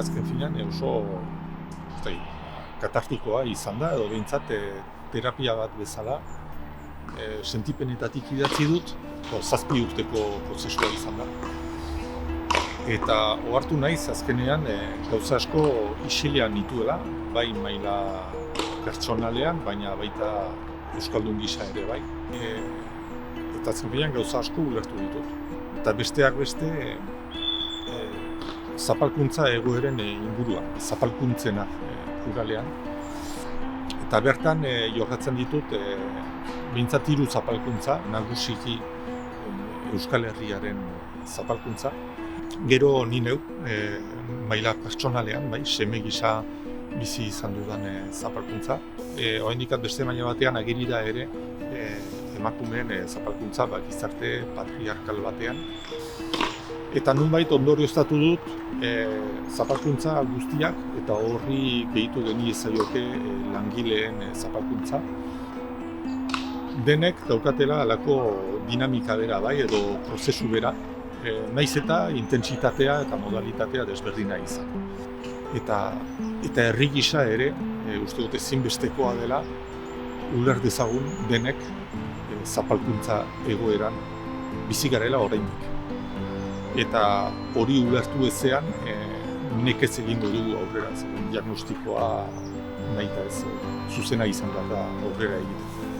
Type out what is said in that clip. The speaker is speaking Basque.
azken finean oso katartikoa izan da, edo behintzat terapia bat bezala sentipenetatik idatzi dut, 7 urteko prozesua izan da. Eta ohartu naiz azkenean gauza asko isilean nituela, bai maila pertsonalean, baina baita euskaldun gisa ere bai. Eta azkenean gauza asko ulertu ditut. Eta besteak beste zapalkuntza egoeren inguruan, zapalkuntzena pluralean. Eta bertan jorratzen ditut behintzat 3 zapalkuntza, nagusiki Euskal Herriaren zapalkuntza. Gero ni neu, maila pertsonalean, bai, seme gisa bizi izan dudan zapalkuntza. Oraindik beste maila batean ageri da ere emakumeen zapalkuntza gizarte patriarkal batean. Eta nonbait ondorioztatu dut zapalkuntza guztiak eta horri gehitu geniezaioke langileen zapalkuntza. Denek daukatela halako dinamika bera bai edo prozesu bera, naiz eta intentsitatea eta modalitatea desberdina izan. Eta herri gisa ere, uste dut ezinbestekoa dela, uler dezagun denek zapalkuntza egoeran bizi garela oraindik. Eta hori ulertu ezean, nekez egingo dugu aurrera, diagnostikoa nahita ez zuzena izan da aurrera egiten.